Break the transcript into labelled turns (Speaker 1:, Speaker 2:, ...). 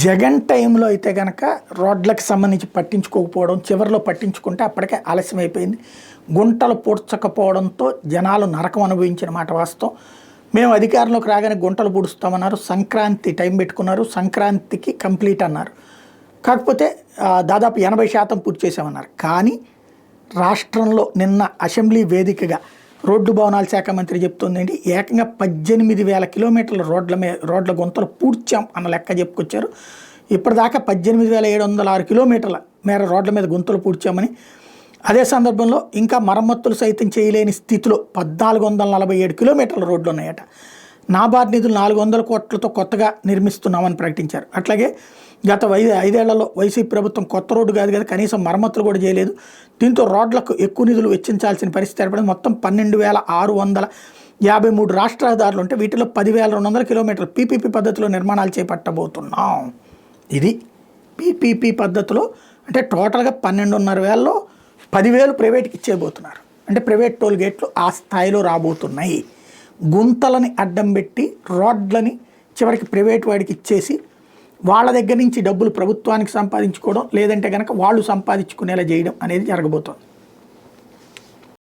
Speaker 1: జగన్ టైంలో అయితే కనుక రోడ్లకు సంబంధించి పట్టించుకోకపోవడం, చివరిలో పట్టించుకుంటే అప్పటికే ఆలస్యం అయిపోయింది. గుంటలు పూడ్చకపోవడంతో జనాలు నరకం అనుభవించిన మాట వాస్తవం. మేము అధికారంలోకి రాగానే గుంటలు పూడుస్తామన్నారు. సంక్రాంతి టైం పెట్టుకున్నారు. సంక్రాంతికి కంప్లీట్ అన్నారు. కాకపోతే దాదాపు 80% పూర్తి చేసామన్నారు. కానీ రాష్ట్రంలో నిన్న అసెంబ్లీ వేదికగా రోడ్డు భవనాల శాఖ మంత్రి చెప్తుంది ఏంటి, ఏకంగా 18,000 కిలోమీటర్ల రోడ్ల గుంతలు పూడ్చాం అన్న లెక్క చెప్పుకొచ్చారు. ఇప్పటిదాకా 18,706 కిలోమీటర్ల మేర రోడ్ల మీద గుంతలు పూడ్చామని, అదే సందర్భంలో ఇంకా మరమ్మతులు సైతం చేయలేని స్థితిలో 1,447 కిలోమీటర్ల రోడ్లు ఉన్నాయట. నాబార్డ్ నిధులు 400 కోట్లతో కొత్తగా నిర్మిస్తున్నామని ప్రకటించారు. అట్లాగే గత 5 ఏళ్లలో వైసీపీ ప్రభుత్వం కొత్త రోడ్డు కాదు కదా, కనీసం మరమ్మతులు కూడా చేయలేదు. దీంతో రోడ్లకు ఎక్కువ నిధులు వెచ్చించాల్సిన పరిస్థితి ఏర్పడింది. మొత్తం 12,653 రాష్ట్ర రహదారులు ఉంటే వీటిలో 10,200 కిలోమీటర్లు పీపీపీ పద్ధతిలో నిర్మాణాలు చేపట్టబోతున్నాం. ఇది పీపీపీ పద్ధతిలో అంటే టోటల్గా 12,500లో 10,000 ప్రైవేట్కి ఇచ్చేయబోతున్నారు. అంటే ప్రైవేట్ టోల్ గేట్లు ఆ స్థాయిలో రాబోతున్నాయి. గుంతలని అడ్డం పెట్టి రోడ్లని చివరికి ప్రైవేట్ వాడికి ఇచ్చేసి వాళ్ళ దగ్గర నుంచి డబ్బులు ప్రభుత్వానికి సంపాదించుకోవడం, లేదంటే కనుక వాళ్ళు సంపాదించుకునేలా చేయడం అనేది జరగబోతోంది.